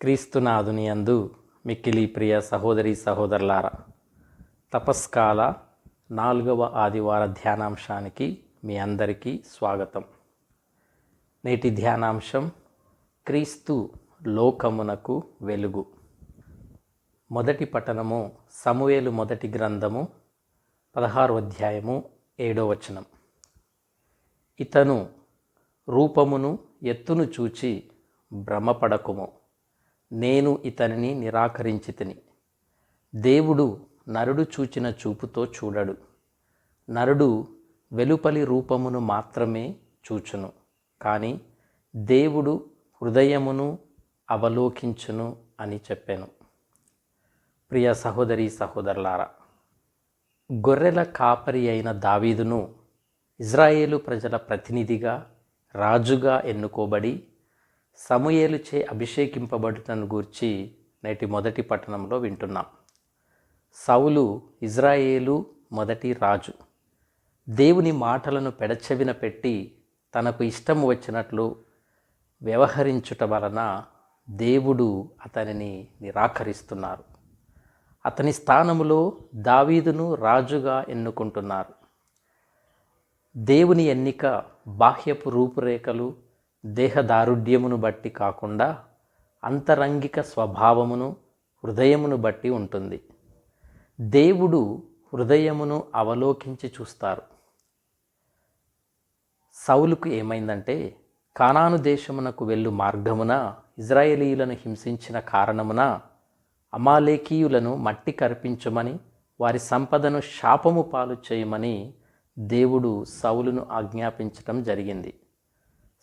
క్రీస్తునాథుని యందు మిక్కిలి ప్రియ సహోదరి సహోదరులారా, తపస్కాల 4వ ఆదివార ధ్యానాంశానికి మీ అందరికీ స్వాగతం. నేటి ధ్యానాంశం క్రీస్తు లోకమునకు వెలుగు. మొదటి పఠనము సమూయేలు మొదటి గ్రంథము 16వ అధ్యాయము 7వ వచనం. ఇతను రూపమును ఎత్తును చూచి భ్రమపడకుము, నేను ఇతనిని నిరాకరించితిని. దేవుడు నరుడు చూచిన చూపుతో చూడడు, నరుడు వెలుపలి రూపమును మాత్రమే చూచును, కానీ దేవుడు హృదయమును అవలోకించును అని చెప్పాను. ప్రియ సహోదరి సహోదరులారా, గొర్రెల కాపరి అయిన దావీదును ఇజ్రాయేలు ప్రజల ప్రతినిధిగా రాజుగా ఎన్నుకోబడి సమూయేలుచే అభిషేకింపబడుటను గూర్చి నేటి మొదటి పట్టణంలో వింటున్నాం. సౌలు ఇజ్రాయేలు మొదటి రాజు. దేవుని మాటలను పెడచెవిన పెట్టి తనకు ఇష్టం వచ్చినట్లు వ్యవహరించుట వలన దేవుడు అతనిని నిరాకరిస్తున్నారు. అతని స్థానములో దావీదును రాజుగా ఎన్నుకుంటున్నారు. దేవుని ఎన్నిక బాహ్యపు రూపురేఖలు దేహదారుఢ్యమును బట్టి కాకుండా అంతరంగిక స్వభావమును హృదయమును బట్టి ఉంటుంది. దేవుడు హృదయమును అవలోకించి చూస్తారు. సౌలుకు ఏమైందంటే, కానాను దేశమునకు వెళ్ళు మార్గమున ఇజ్రాయేలీయులను హింసించిన కారణమున అమాలేకీయులను మట్టి కర్పించమని, వారి సంపదను శాపము పాలు చేయమని దేవుడు సౌలును ఆజ్ఞాపించటం జరిగింది.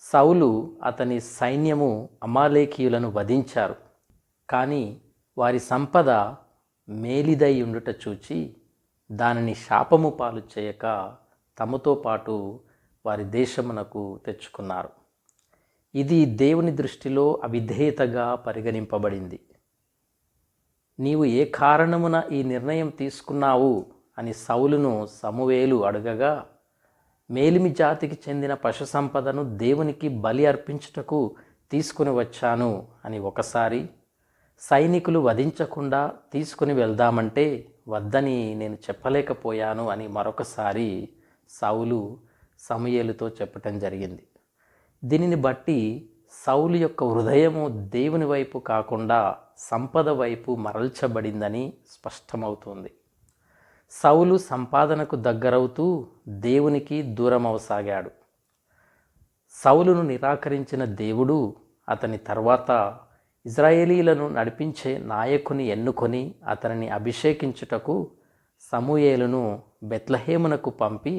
సౌలు అతని సైన్యము అమాలేకీయులను వధించారు. కానీ వారి సంపద మేలిదై ఉండుట చూచి దానిని శాపము పాలు చేయక తమతో పాటు వారి దేశమునకు తెచ్చుకున్నారు. ఇది దేవుని దృష్టిలో అవిధేయతగా పరిగణింపబడింది. నీవు ఏ కారణమున ఈ నిర్ణయం తీసుకున్నావు అని సౌలును సమూయేలు అడగగా, మేలిమి జాతికి చెందిన పశు సంపదను దేవునికి బలి అర్పించుటకు తీసుకుని వచ్చాను అని ఒకసారి, సైనికులు వధించకుండా తీసుకుని వెళ్దామంటే వద్దని నేను చెప్పలేకపోయాను అని మరొకసారి సౌలు సమూయేలుతో చెప్పటం జరిగింది. దీనిని బట్టి సౌలు యొక్క హృదయము దేవుని వైపు కాకుండా సంపద వైపు మరల్చబడిందని స్పష్టమవుతుంది. సౌలు సంపాదనకు దగ్గరవుతూ దేవునికి దూరం అవసాగాడు. సౌలును నిరాకరించిన దేవుడు అతని తర్వాత ఇజ్రాయేలీలను నడిపించే నాయకుని ఎన్నుకొని అతనిని అభిషేకించుటకు సమూయేలును బెత్లెహేమునకు పంపి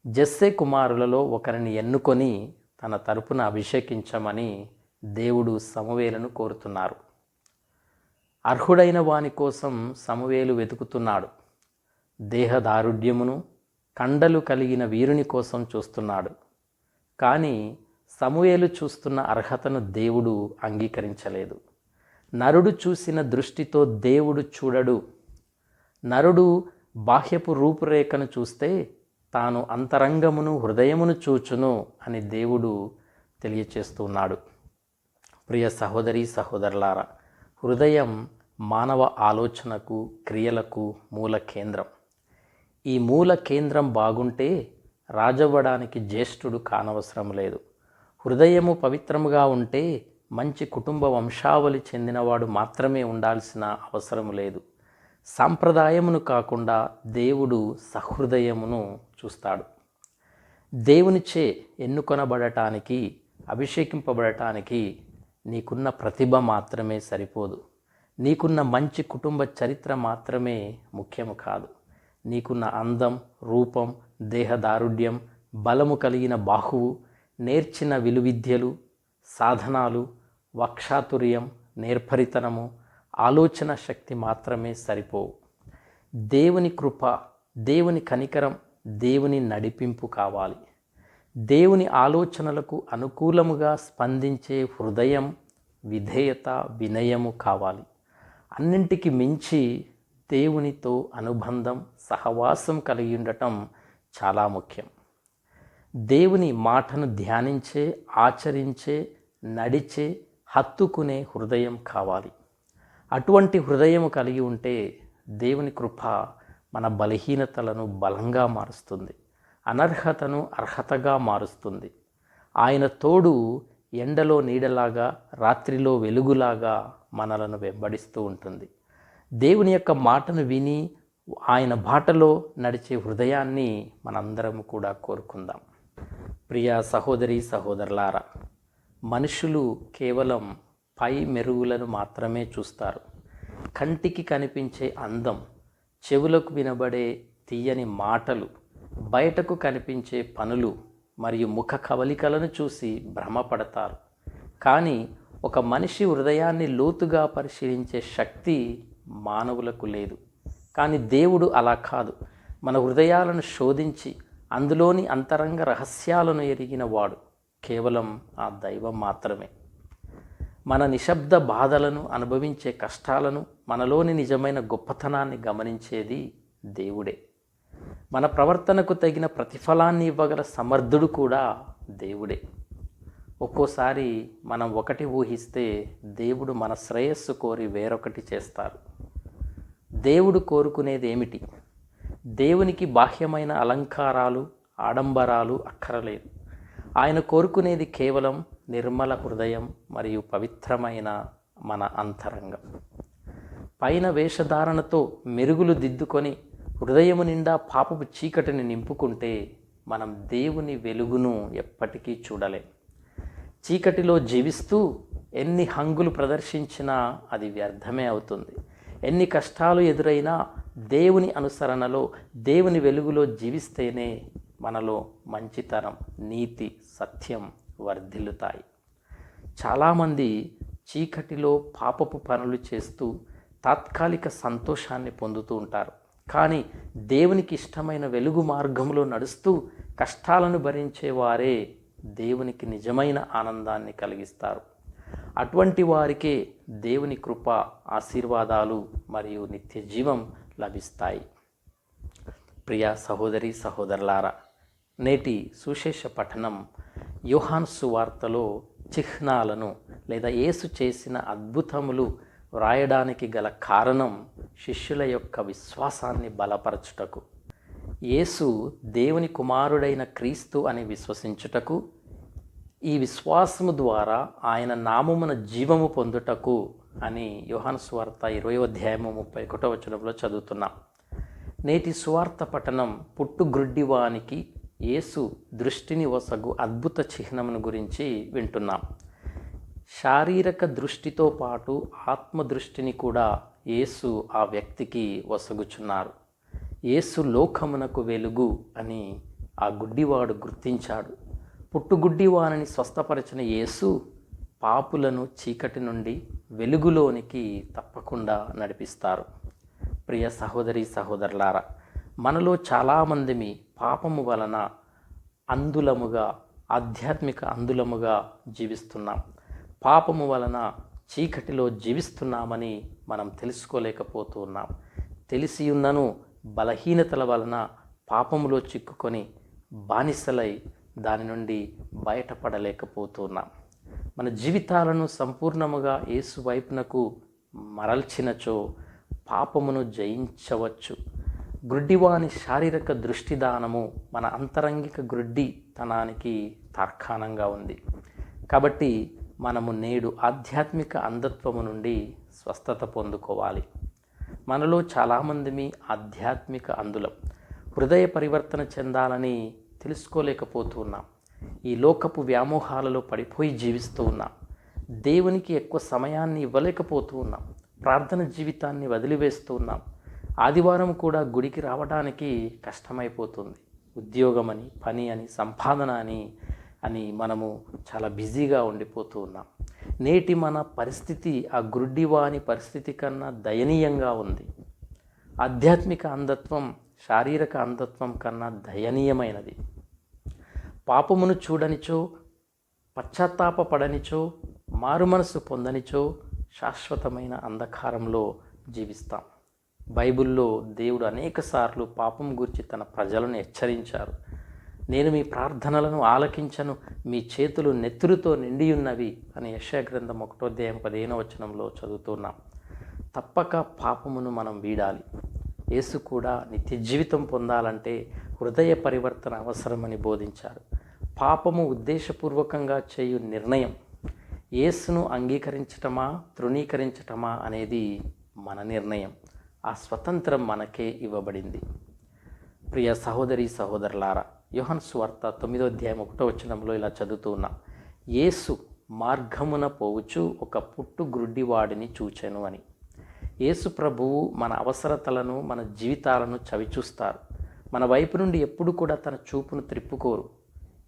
జెస్సే కుమారులలో ఒకరిని ఎన్నుకొని తన తరపున అభిషేకించమని దేవుడు సమూయేలును కోరుతున్నారు. అర్హుడైన వాని కోసం సమూయేలు వెతుకుతున్నాడు. దేహదారుఢ్యమును కండలు కలిగిన వీరుని కోసం చూస్తున్నాడు. కానీ సమూయేలు చూస్తున్న అర్హతను దేవుడు అంగీకరించలేదు. నరుడు చూసిన దృష్టితో దేవుడు చూడడు. నరుడు బాహ్యపు రూపురేఖను చూస్తే తాను అంతరంగమును హృదయమును చూచును అని దేవుడు తెలియచేస్తున్నాడు. ప్రియ సహోదరి సహోదరులారా, హృదయం మానవ ఆలోచనకు క్రియలకు మూల కేంద్రం. ఈ మూల కేంద్రం బాగుంటే రాజవ్వడానికి జ్యేష్ఠుడు కానవసరం లేదు. హృదయము పవిత్రముగా ఉంటే మంచి కుటుంబ వంశావళి చెందినవాడు మాత్రమే ఉండాల్సిన అవసరం లేదు. సాంప్రదాయమును కాకుండా దేవుడు సహృదయమును చూస్తాడు. దేవునిచే ఎన్నుకొనబడటానికి, అభిషేకింపబడటానికి నీకున్న ప్రతిభ మాత్రమే సరిపోదు. నీకున్న మంచి కుటుంబ చరిత్ర మాత్రమే ముఖ్యము కాదు. నీకున్న అందం, రూపం, దేహదారుఢ్యం, బలము కలిగిన బాహువు, నేర్చిన విలువిద్యలు, సాధనాలు, వక్షాతుర్యం, నేర్పరితనము, ఆలోచన శక్తి మాత్రమే సరిపోవు. దేవుని కృప, దేవుని కనికరం, దేవుని నడిపింపు కావాలి. దేవుని ఆలోచనలకు అనుకూలముగా స్పందించే హృదయం, విధేయత, వినయము కావాలి. అన్నింటికి మించి దేవునితో అనుబంధం, సహవాసం కలిగి ఉండటం చాలా ముఖ్యం. దేవుని మాటను ధ్యానించే, ఆచరించే, నడిచే, హత్తుకునే హృదయం కావాలి. అటువంటి హృదయం కలిగి ఉంటే దేవుని కృప మన బలహీనతలను బలంగా మారుస్తుంది, అనర్హతను అర్హతగా మారుస్తుంది. ఆయన తోడు ఎండలో నీడలాగా, రాత్రిలో వెలుగులాగా మనలను వెంబడిస్తూ ఉంటుంది. దేవుని యొక్క మాటను విని ఆయన బాటలో నడిచే హృదయాన్ని మనందరం కూడా కోరుకుందాం. ప్రియ సహోదరి సహోదరులారా, మనుషులు కేవలం పై మెరుగులను మాత్రమే చూస్తారు. కంటికి కనిపించే అందం, చెవులకు వినబడే తీయని మాటలు, బయటకు కనిపించే పనులు మరియు ముఖ కవలికలను చూసి భ్రమపడతారు. కానీ ఒక మనిషి హృదయాన్ని లోతుగా పరిశీలించే శక్తి మానవులకు లేదు. కానీ దేవుడు అలా కాదు. మన హృదయాలను శోధించి అందులోని అంతరంగ రహస్యాలను ఎరిగిన వాడు కేవలం ఆ దైవం మాత్రమే. మన నిశ్శబ్ద బాధలను, అనుభవించే కష్టాలను, మనలోని నిజమైన గొప్పతనాన్ని గమనించేది దేవుడే. మన ప్రవర్తనకు తగిన ప్రతిఫలాన్ని ఇవ్వగల సమర్థుడు కూడా దేవుడే. ఒక్కోసారి మనం ఒకటి ఊహిస్తే దేవుడు మన శ్రేయస్సు కోరి వేరొకటి చేస్తారు. దేవుడు కోరుకునేది ఏమిటి? దేవునికి బాహ్యమైన అలంకారాలు, ఆడంబరాలు అక్కరలేదు. ఆయన కోరుకునేది కేవలం నిర్మల హృదయం మరియు పవిత్రమైన మన అంతరంగం. పైన వేషధారణతో మెరుగులు దిద్దుకొని హృదయము నిండా పాపపు చీకటిని నింపుకుంటే మనం దేవుని వెలుగును ఎప్పటికీ చూడలేం. చీకటిలో జీవిస్తూ ఎన్ని హంగులు ప్రదర్శించినా అది వ్యర్థమే అవుతుంది. ఎన్ని కష్టాలు ఎదురైనా దేవుని అనుసరణలో, దేవుని వెలుగులో జీవిస్తేనే మనలో మంచితనం, నీతి, సత్యం వర్ధిల్లుతాయి. చాలామంది చీకటిలో పాపపు పనులు చేస్తూ తాత్కాలిక సంతోషాన్ని పొందుతూ ఉంటారు. కానీ దేవునికి ఇష్టమైన వెలుగు మార్గంలో నడుస్తూ కష్టాలను భరించేవారే దేవునికి నిజమైన ఆనందాన్ని కలిగిస్తారు. అటువంటి వారికే దేవుని కృప, ఆశీర్వాదాలు మరియు నిత్య జీవం లభిస్తాయి. ప్రియ సహోదరి సహోదరులారా, నేటి సుశేష పఠనం యోహాను సువార్తలో చిహ్నాలను లేదా యేసు చేసిన అద్భుతములు వ్రాయడానికి గల కారణం శిష్యుల యొక్క విశ్వాసాన్ని బలపరచుటకు, యేసు దేవుని కుమారుడైన క్రీస్తు అని విశ్వసించుటకు, ఈ విశ్వాసము ద్వారా ఆయన నామమున జీవము పొందుటకు అని యోహాను సువార్త 20:31 చదువుతున్నాం. నేటి సువార్త పఠనం పుట్టుగ్రుడ్డివానికి యేసు దృష్టిని వసగు అద్భుత చిహ్నమును గురించి వింటున్నాం. శారీరక దృష్టితో పాటు ఆత్మదృష్టిని కూడా యేసు ఆ వ్యక్తికి వసగుచున్నారు. యేసు లోకమునకు వెలుగు అని ఆ గుడ్డివాడు గుర్తించాడు. పుట్టుగుడ్డివానిని స్వస్థపరిచిన యేసు పాపులను చీకటి నుండి వెలుగులోనికి తప్పకుండా నడిపిస్తారు. ప్రియ సహోదరి సహోదరులారా, మనలో చాలామంది పాపము వలన అందులముగా, ఆధ్యాత్మిక అందులముగా జీవిస్తున్నాం. పాపము వలన చీకటిలో జీవిస్తున్నామని మనం తెలుసుకోలేకపోతున్నాం. తెలిసి ఉన్నను బలహీనతల వలన పాపములో చిక్కుకొని బానిసలై దాని నుండి బయటపడలేకపోతున్నాం. మన జీవితాలను సంపూర్ణముగా యేసు వైపునకు మరల్చినచో పాపమును జయించవచ్చు. గ్రుడ్డివాని శారీరక దృష్టిదానము మన అంతరంగిక గ్రుడ్డితనానికి తార్కాణంగా ఉంది. కాబట్టి మనము నేడు ఆధ్యాత్మిక అంధత్వము నుండి స్వస్థత పొందుకోవాలి. మనలో చాలామంది ఆధ్యాత్మిక అందులం. హృదయ పరివర్తన చెందాలని తెలుసుకోలేకపోతున్నాం. ఈ లోకపు వ్యామోహాలలో పడిపోయి జీవిస్తూ ఉన్నాం. దేవునికి ఎక్కువ సమయాన్ని ఇవ్వలేకపోతూ ఉన్నాం. ప్రార్థన జీవితాన్ని వదిలివేస్తూ ఉన్నాం. ఆదివారం కూడా గుడికి రావడానికి కష్టమైపోతుంది. ఉద్యోగమని, పని అని, సంపాదన అని మనము చాలా బిజీగా ఉండిపోతూ ఉన్నాం. నేటి మన పరిస్థితి ఆ గుడ్డివాని పరిస్థితి కన్నా దయనీయంగా ఉంది. ఆధ్యాత్మిక అంధత్వం శారీరక అంధత్వం కన్నా దయనీయమైనది. పాపమును చూడనిచో, పశ్చాత్తాపపడనిచో, మారుమనసు పొందనిచో శాశ్వతమైన అంధకారంలో జీవిస్తాం. బైబిల్లో దేవుడు అనేకసార్లు పాపం గురించి తన ప్రజలను హెచ్చరించారు. నేను మీ ప్రార్థనలను ఆలకించను, మీ చేతులు నెత్తురుతో నిండియున్నవి అని యెషయా గ్రంథం 1:15 చదువుతున్నాం. తప్పక పాపమును మనం వీడాలి. యేసు కూడా నిత్య జీవితం పొందాలంటే హృదయ పరివర్తన అవసరమని బోధించారు. పాపము ఉద్దేశపూర్వకంగా చేయు నిర్ణయం యేసును అంగీకరించటమా తృణీకరించటమా అనేది మన నిర్ణయం. ఆ స్వతంత్రం మనకే ఇవ్వబడింది. ప్రియ సహోదరి సహోదరులారా, యోహాను సువార్త 9:1 ఇలా చదువుతూ ఉన్నాం. యేసు మార్గమున పోవచ్చు ఒక పుట్టు గ్రుడ్డివాడిని చూచెను అని. యేసు ప్రభువు మన అవసరతలను, మన జీవితాలను చవిచూస్తారు. మన వైపు నుండి ఎప్పుడు కూడా తన చూపును త్రిప్పుకోరు.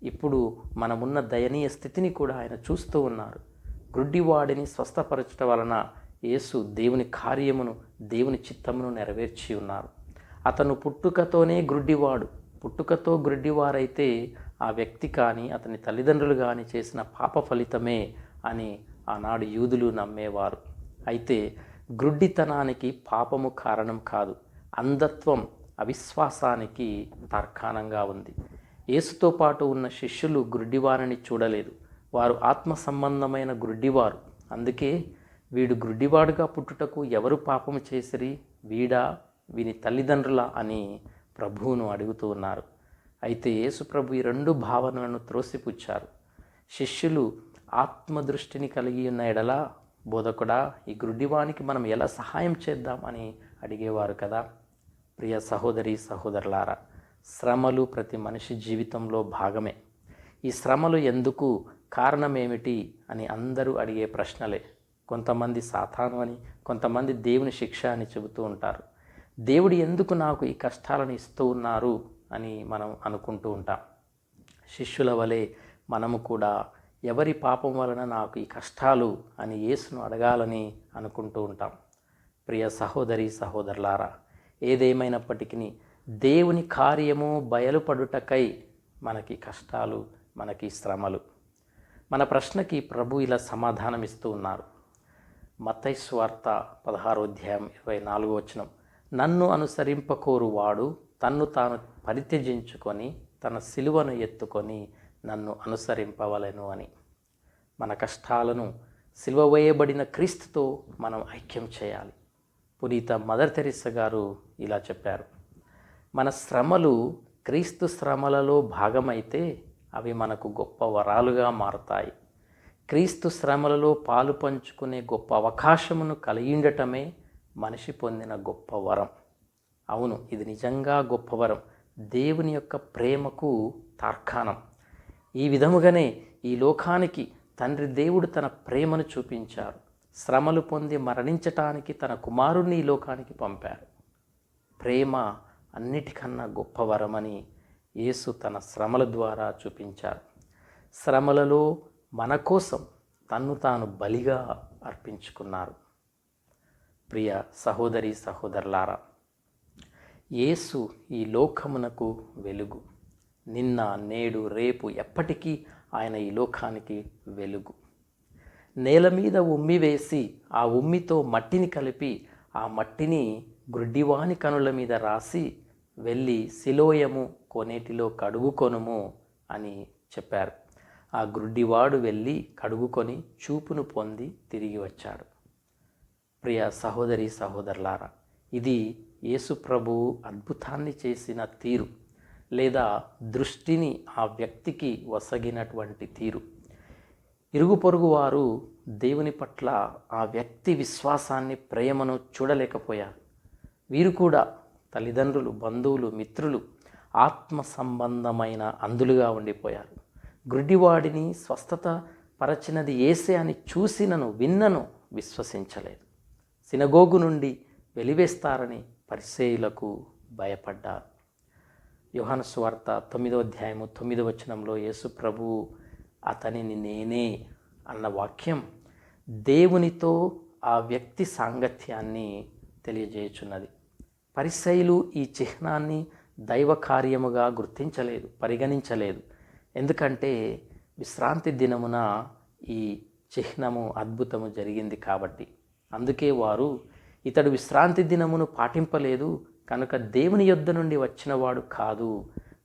ఇప్పుడు మనమున్న దయనీయ స్థితిని కూడా ఆయన చూస్తూ ఉన్నారు. గ్రుడ్డివాడిని స్వస్థపరచడం వలన యేసు దేవుని కార్యమును, దేవుని చిత్తమును నెరవేర్చి ఉన్నారు. అతను పుట్టుకతోనే గ్రుడ్డివాడు. పుట్టుకతో గ్రుడ్డివారైతే ఆ వ్యక్తి కానీ అతని తల్లిదండ్రులు కానీ చేసిన పాప ఫలితమే అని ఆనాడు యూదులు నమ్మేవారు. అయితే గ్రుడ్డితనానికి పాపము కారణం కాదు, అంధత్వం అవిశ్వాసానికి తార్కాణంగా ఉంది. యేసుతో పాటు ఉన్న శిష్యులు గ్రుడ్డివారిని చూడలేదు. వారు ఆత్మ సంబంధమైన గ్రుడ్డివారు. అందుకే వీడు గ్రుడ్డివాడుగా పుట్టుటకు ఎవరు పాపము చేసిరి, వీడా వీని తల్లిదండ్రుల అని ప్రభువును అడుగుతూ ఉన్నారు. అయితే యేసు ప్రభు ఈ 2 భావనలను త్రోసిపుచ్చారు. శిష్యులు ఆత్మదృష్టిని కలిగి ఉన్న ఎడల, బోధకుడా ఈ గ్రుడ్డివానికి మనం ఎలా సహాయం చేద్దాం అని అడిగేవారు కదా. ప్రియ సహోదరి సహోదరులారా, శ్రమలు ప్రతి మనిషి జీవితంలో భాగమే. ఈ శ్రమలు ఎందుకు, కారణమేమిటి అని అందరూ అడిగే ప్రశ్నలే. కొంతమంది సాతాను అని, కొంతమంది దేవుని శిక్ష అని చెబుతూ ఉంటారు. దేవుడు ఎందుకు నాకు ఈ కష్టాలను ఇస్తూ ఉన్నారు అని మనం అనుకుంటూ ఉంటాం. శిష్యుల వలె మనము కూడా ఎవరి పాపం వలన నాకు ఈ కష్టాలు అని యేసును అడగాలని అనుకుంటూ ఉంటాం. ప్రియ సహోదరి సహోదరులారా, ఏదేమైనప్పటికీ దేవుని కార్యము బయలుపడుటకై మనకి కష్టాలు, మనకి శ్రమలు. మన ప్రశ్నకి ప్రభు ఇలా సమాధానం ఇస్తూ ఉన్నారు. మత్తయి సువార్త 16:24 నన్ను అనుసరింపకోరు వాడు తన్ను తాను పరిత్యజించుకొని తన సిలువను ఎత్తుకొని నన్ను అనుసరింపవలెను అని. మన కష్టాలను సిలువ వేయబడిన క్రీస్తుతో మనం ఐక్యం చేయాలి. పునీత మదర్ తెరెసా గారు ఇలా చెప్పారు. మన శ్రమలు క్రీస్తు శ్రమలలో భాగమైతే అవి మనకు గొప్ప వరాలుగా మారతాయి. క్రీస్తు శ్రమలలో పాలు పంచుకునే గొప్ప అవకాశమును కలిగి ఉండటమే మనిషి పొందిన గొప్ప వరం. అవును, ఇది నిజంగా గొప్ప వరం, దేవుని యొక్క ప్రేమకు తార్కాణం. ఈ విధముగానే ఈ లోకానికి తండ్రి దేవుడు తన ప్రేమను చూపించారు. శ్రమలు పొంది మరణించటానికి తన కుమారుణ్ణి ఈ లోకానికి పంపారు. ప్రేమ అన్నిటికన్నా గొప్ప వరమని యేసు తన శ్రమల ద్వారా చూపించారు. శ్రమలలో మన కోసం తన్ను తాను బలిగా అర్పించుకున్నారు. ప్రియ సహోదరి సహోదరులారా, యేసు ఈ లోకమునకు వెలుగు. నిన్న, నేడు, రేపు ఎప్పటికీ ఆయన ఈ లోకానికి వెలుగు. నేల మీద ఉమ్మి వేసి ఆ ఉమ్మితో మట్టిని కలిపి ఆ మట్టిని గ్రుడ్డివాని కనుల మీద రాసి వెళ్ళి సిలోయము కోనేటిలో కడుగుకొనుము అని చెప్పారు. ఆ గ్రుడ్డివాడు వెళ్ళి కడుగుకొని చూపును పొంది తిరిగి వచ్చాడు. ప్రియ సహోదరి సహోదరులారా, ఇది యేసు ప్రభువు అద్భుతాన్ని చేసిన తీరు, లేదా దృష్టిని ఆ వ్యక్తికి వసగినటువంటి తీరు. ఇరుగు పొరుగు వారు దేవుని పట్ల ఆ వ్యక్తి విశ్వాసాన్ని, ప్రేమను చూడలేకపోయారు. వీరు కూడా తల్లిదండ్రులు, బంధువులు, మిత్రులు ఆత్మ సంబంధమైన అంధులుగా ఉండిపోయారు. గ్రుడ్డివాడిని స్వస్థత పరచినది యేసే అని చూసినను విన్నను విశ్వసించలేదు. సినగోగు నుండి వెలివేస్తారని పరిసయ్యులకు భయపడ్డారు. యోహాను సువార్త 9:9 యేసు ప్రభువు అతనిని నేనే అన్న వాక్యం దేవునితో ఆ వ్యక్తి సాంగత్యాన్ని తెలియజేయుచున్నది. పరిసయ్యులు ఈ చిహ్నాన్ని దైవ కార్యముగా గుర్తించలేదు, పరిగణించలేదు. ఎందుకంటే విశ్రాంతి దినమున ఈ చిహ్నము, అద్భుతము జరిగింది కాబట్టి. అందుకే వారు ఇతడు విశ్రాంతి దినమును పాటింపలేదు కనుక దేవుని యొద్ద నుండి వచ్చినవాడు కాదు,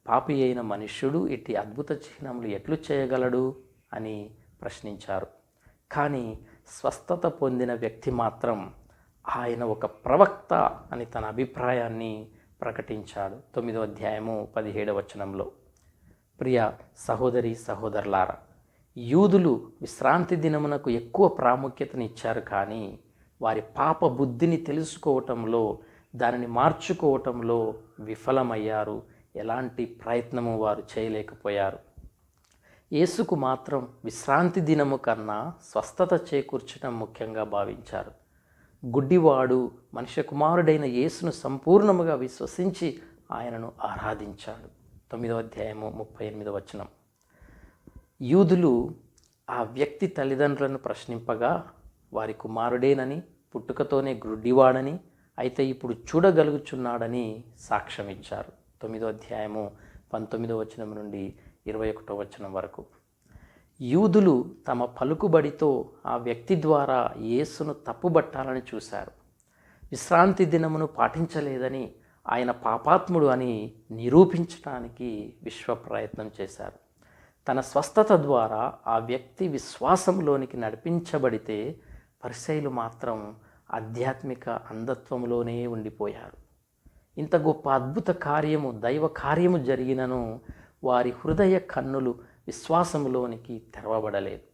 పాపి అయిన మనుష్యుడు ఇట్టి అద్భుత చిహ్నములు ఎట్లు చేయగలడు అని ప్రశ్నించారు. కానీ స్వస్థత పొందిన వ్యక్తి మాత్రం ఆయన ఒక ప్రవక్త అని తన అభిప్రాయాన్ని ప్రకటించాడు. 9వ అధ్యాయము 17వ వచనంలో. ప్రియ సహోదరి సహోదరులారా, యూదులు విశ్రాంతి దినమునకు ఎక్కువ ప్రాముఖ్యతనిచ్చారు, కానీ వారి పాప బుద్ధిని తెలుసుకోవటంలో, దానిని మార్చుకోవటంలో విఫలమయ్యారు. ఎలాంటి ప్రయత్నము వారు చేయలేకపోయారు. యేసుకు మాత్రం విశ్రాంతి దినము కన్నా స్వస్థత చేకూర్చడం ముఖ్యంగా భావించారు. గుడ్డివాడు మనుష్య కుమారుడైన యేసును సంపూర్ణముగా విశ్వసించి ఆయనను ఆరాధించాడు. 9వ అధ్యాయము 38వ వచనం. యూదులు ఆ వ్యక్తి తల్లిదండ్రులను ప్రశ్నింపగా వారి కుమారుడేనని, పుట్టుకతోనే గుడ్డివాడని, అయితే ఇప్పుడు చూడగలుగుచున్నాడని సాక్ష్యం ఇచ్చారు. 9వ అధ్యాయము 19వ వచనం నుండి 21వ వచనం వరకు. యూదులు తమ పలుకుబడితో ఆ వ్యక్తి ద్వారా యేసును తప్పుబట్టాలని చూశారు. విశ్రాంతి దినమును పాటించలేదని, ఆయన పాపాత్ముడు అని నిరూపించడానికి విశ్వ ప్రయత్నం చేశారు. తన స్వస్థత ద్వారా ఆ వ్యక్తి విశ్వాసంలోనికి నడిపించబడితే, పరిసయ్యులు మాత్రం ఆధ్యాత్మిక అంధత్వంలోనే ఉండిపోయారు. ఇంత గొప్ప అద్భుత కార్యము, దైవ కార్యము జరిగినను వారి హృదయ కన్నులు విశ్వాసంలోనికి తెరవబడలేదు.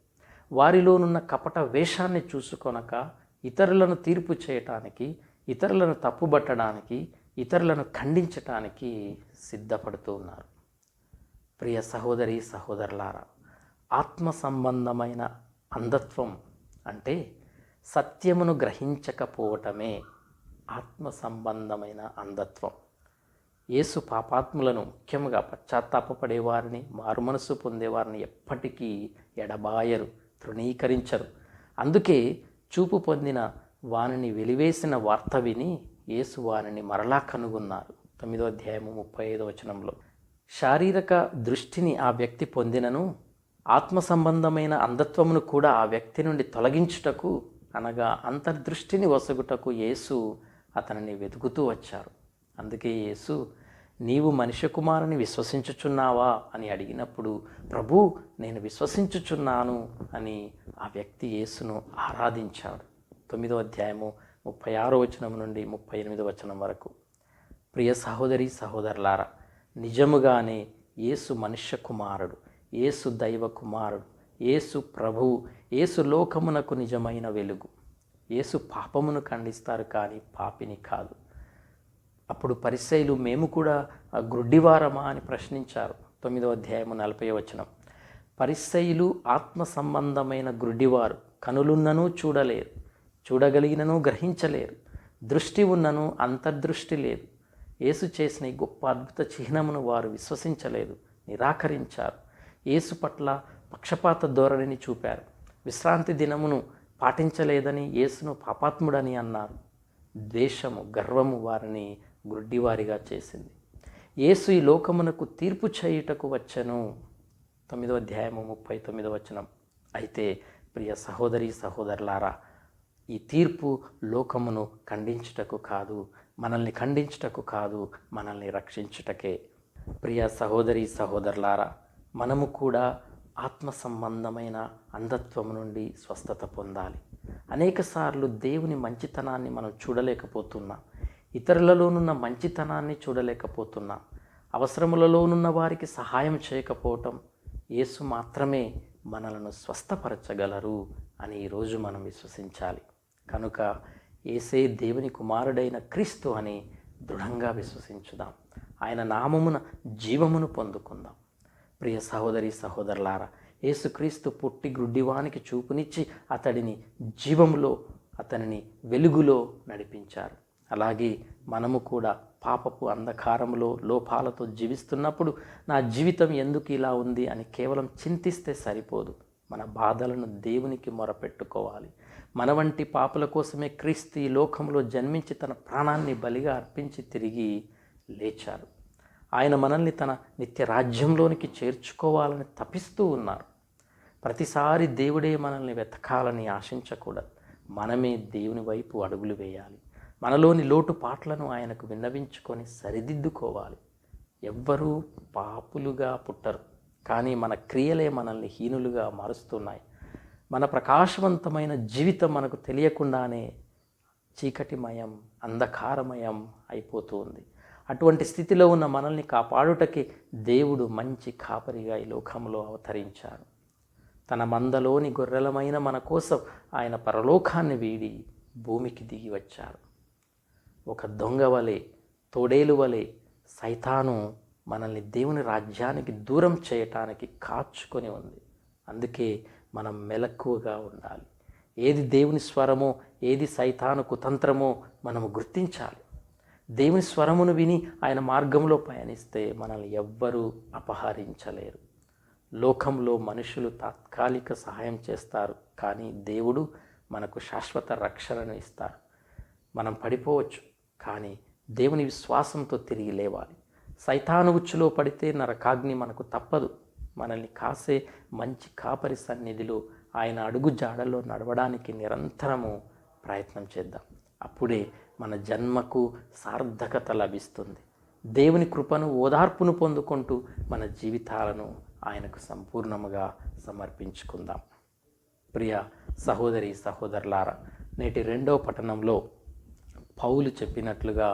వారిలోనున్న కపట వేషాన్ని చూసుకొనక ఇతరులను తీర్పు చేయటానికి, ఇతరులను తప్పుబట్టడానికి, ఇతరులను ఖండించటానికి సిద్ధపడుతూ ఉన్నారు. ప్రియ సహోదరి సహోదరులారా, ఆత్మ సంబంధమైన అంధత్వం అంటే సత్యమును గ్రహించకపోవటమే ఆత్మ సంబంధమైన అంధత్వం. యేసు పాపాత్ములను, ముఖ్యంగా పశ్చాత్తాపపడేవారిని, మారుమనసు పొందేవారిని ఎప్పటికీ ఎడబాయరు, తృణీకరించరు. అందుకే చూపు పొందిన వానిని వెలివేసిన వార్త విని యేసు వానిని మరలా కనుగొన్నారు. 9వ అధ్యాయము 35వ వచనంలో. శారీరక దృష్టిని ఆ వ్యక్తి పొందినను ఆత్మ సంబంధమైన అంధత్వమును కూడా ఆ వ్యక్తి నుండి తొలగించుటకు, అనగా అంతర్దృష్టిని వసగుటకు యేసు అతనిని వెతుకుతూ వచ్చారు. అందుకే యేసు, నీవు మనుష్య కుమారుని విశ్వసించుచున్నావా అని అడిగినప్పుడు, ప్రభు, నేను విశ్వసించుచున్నాను అని ఆ వ్యక్తి యేసును ఆరాధించాడు. 9వ అధ్యాయము 36వ వచనం నుండి 38వ వచనం వరకు. ప్రియ సహోదరి సహోదరులారా, నిజముగానే యేసు మనుష్య కుమారుడు, యేసు దైవ కుమారుడు, యేసు ప్రభువు, యేసు లోకమునకు నిజమైన వెలుగు. యేసు పాపమును ఖండిస్తారు, కానీ పాపిని కాదు. అప్పుడు పరిసయ్యులు, మేము కూడా గ్రుడ్డివారమా అని ప్రశ్నించారు. 9వ అధ్యాయము 40వ వచనం. పరిసయ్యులు ఆత్మ సంబంధమైన గ్రుడ్డివారు, కనులున్నను చూడలేరు, చూడగలిగినను గ్రహించలేరు, దృష్టి ఉన్నను అంతర్దృష్టి లేదు. యేసు చేసిన ఈ గొప్ప అద్భుత చిహ్నమును వారు విశ్వసించలేదు, నిరాకరించారు. యేసు పట్ల పక్షపాత ధోరణిని చూపారు. విశ్రాంతి దినమును పాటించలేదని యేసును పాపాత్ముడని అన్నారు. ద్వేషము, గర్వము వారిని గుడ్డివారిగా చేసింది. యేసు ఈ లోకమునకు తీర్పు చేయుటకు వచ్చెను. 9వ అధ్యాయము 39వ వచనం. అయితే ప్రియ సహోదరి సహోదరులారా, ఈ తీర్పు లోకమును ఖండించుటకు కాదు, మనల్ని ఖండించుటకు కాదు, మనల్ని రక్షించుటకే. ప్రియ సహోదరి సహోదరులారా, మనము కూడా ఆత్మ సంబంధమైన అంధత్వం నుండి స్వస్థత పొందాలి. అనేకసార్లు దేవుని మంచితనాన్ని మనం చూడలేకపోతున్నాం, ఇతరులలోనున్న మంచితనాన్ని చూడలేకపోతున్నాం, అవసరములలోనున్న వారికి సహాయం చేయకపోవటం. యేసు మాత్రమే మనలను స్వస్థపరచగలరు అని ఈరోజు మనం విశ్వసించాలి. కనుక యేసే దేవుని కుమారుడైన క్రీస్తు అని దృఢంగా విశ్వసించుదాం. ఆయన నామమున జీవమును పొందుకుందాం. ప్రియ సహోదరి సహోదరులారా, యేసుక్రీస్తు పుట్టి గ్రుడ్డివానికి చూపునిచ్చి అతడిని జీవములో, అతనిని వెలుగులో నడిపించారు. అలాగే మనము కూడా పాపపు అంధకారములో లోపాలతో జీవిస్తున్నప్పుడు నా జీవితం ఎందుకు ఇలా ఉంది అని కేవలం చింతిస్తే సరిపోదు. మన బాధలను దేవునికి మొరపెట్టుకోవాలి. మన వంటి పాపుల కోసమే క్రీస్తు ఈ లోకంలో జన్మించి తన ప్రాణాన్ని బలిగా అర్పించి తిరిగి లేచారు. ఆయన మనల్ని తన నిత్య రాజ్యంలోనికి చేర్చుకోవాలని తపిస్తూ ఉన్నారు. ప్రతిసారి దేవుడే మనల్ని వెతకాలని ఆశించకూడదు. మనమే దేవుని వైపు అడుగులు వేయాలి. మనలోని లోటుపాట్లను ఆయనకు విన్నవించుకొని సరిదిద్దుకోవాలి. ఎవ్వరూ పాపులుగా పుట్టరు, కానీ మన క్రియలే మనల్ని హీనులుగా మారుస్తున్నాయి. మన ప్రకాశవంతమైన జీవితం మనకు తెలియకుండానే చీకటిమయం, అంధకారమయం అయిపోతూ ఉంది. అటువంటి స్థితిలో ఉన్న మనల్ని కాపాడుటకి దేవుడు మంచి కాపరిగా ఈ లోకంలో అవతరించాడు. తన మందలోని గొర్రెలమైన మన కోసం ఆయన పరలోకాన్ని వీడి భూమికి దిగి వచ్చారు. ఒక దొంగ వలె, తోడేలు వలె సైతాను మనల్ని దేవుని రాజ్యానికి దూరం చేయటానికి కాచుకొని ఉంది. అందుకే మనం మెలకువగా ఉండాలి. ఏది దేవుని స్వరమో, ఏది సైతాను కుతంత్రమో మనము గుర్తించాలి. దేవుని స్వరమును విని ఆయన మార్గంలో పయనిస్తే మనల్ని ఎవ్వరూ అపహరించలేరు. లోకంలో మనుషులు తాత్కాలిక సహాయం చేస్తారు, కానీ దేవుడు మనకు శాశ్వత రక్షణను ఇస్తారు. మనం పడిపోవచ్చు, కానీ దేవుని విశ్వాసంతో తిరిగి లేవాలి. సైతాను ఉచ్చులో పడితే నరకాగ్ని మనకు తప్పదు. మనల్ని కాసే మంచి కాపరి సన్నిధిలో ఆయన అడుగు జాడల్లో నడవడానికి నిరంతరము ప్రయత్నం చేద్దాం. అప్పుడే మన జన్మకు సార్థకత లభిస్తుంది. దేవుని కృపను, ఓదార్పును పొందుకుంటూ మన జీవితాలను ఆయనకు సంపూర్ణముగా సమర్పించుకుందాం. ప్రియ సహోదరి సహోదరులారా, నేటి 2వ పట్టణంలో పౌలు చెప్పినట్లుగా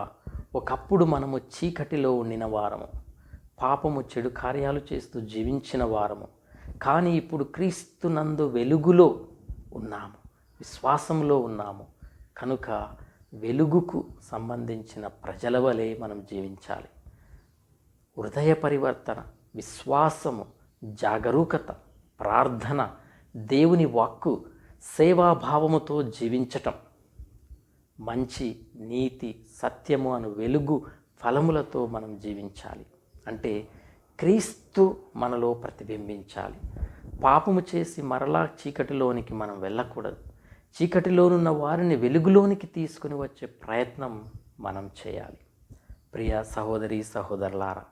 ఒకప్పుడు మనము చీకటిలో ఉండిన వారము, పాపము చెడు కార్యాలు చేస్తూ జీవించిన వారము, కానీ ఇప్పుడు క్రీస్తునందు వెలుగులో ఉన్నాము, విశ్వాసంలో ఉన్నాము. కనుక వెలుగుకు సంబంధించిన ప్రజల వలె మనం జీవించాలి. హృదయ పరివర్తన, విశ్వాసము, జాగరూకత, ప్రార్థన, దేవుని వాక్కు, సేవాభావముతో జీవించటం, మంచి, నీతి, సత్యము అను వెలుగు ఫలములతో మనం జీవించాలి. అంటే క్రీస్తు మనలో ప్రతిబింబించాలి. పాపము చేసి మరలా చీకటిలోనికి మనం వెళ్ళకూడదు. చీకటిలోనున్న వారిని వెలుగులోనికి తీసుకుని వచ్చే ప్రయత్నం మనం చేయాలి. ప్రియ సహోదరి సహోదరులారా,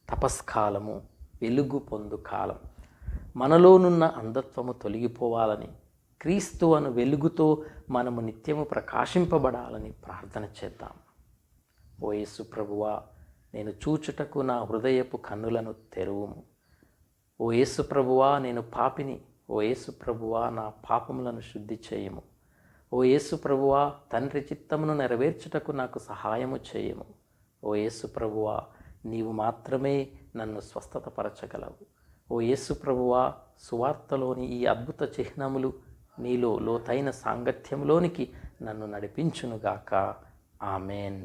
తపస్కాలము, వెలుగు పొందు కాలం. మనలోనున్న అంధత్వము తొలగిపోవాలని, క్రీస్తు అను వెలుగుతో మనము నిత్యము ప్రకాశింపబడాలని ప్రార్థన చేద్దాం. ఓ యేసు ప్రభువా, నేను చూచుటకు నా హృదయపు కన్నులను తెరువుము. ఓ యేసు ప్రభువా, నేను పాపిని. ఓ యేసు ప్రభువా, నా పాపములను శుద్ధి చేయుము. ఓ యేసు ప్రభువా, తండ్రి చిత్తమును నెరవేర్చుటకు నాకు సహాయము చేయుము. ఓ యేసు ప్రభువా, నీవు మాత్రమే నన్ను స్వస్థతపరచగలవు. ఓ యేసు ప్రభువా, సువార్తలోని ఈ అద్భుత చిహ్నములు నీలో లోతైన సాంగత్యంలోనికి నన్ను నడిపించునుగాక. ఆమెన్.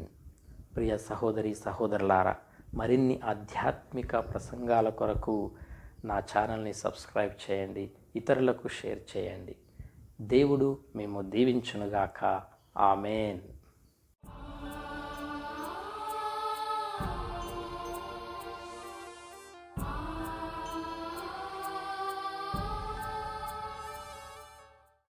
ప్రియ సహోదరి సహోదరులారా, మరిన్ని ఆధ్యాత్మిక ప్రసంగాల కొరకు నా ఛానల్ని సబ్స్క్రైబ్ చేయండి, ఇతరులకు షేర్ చేయండి. దేవుడు మేము దీవించునుగాక. ఆమెన్.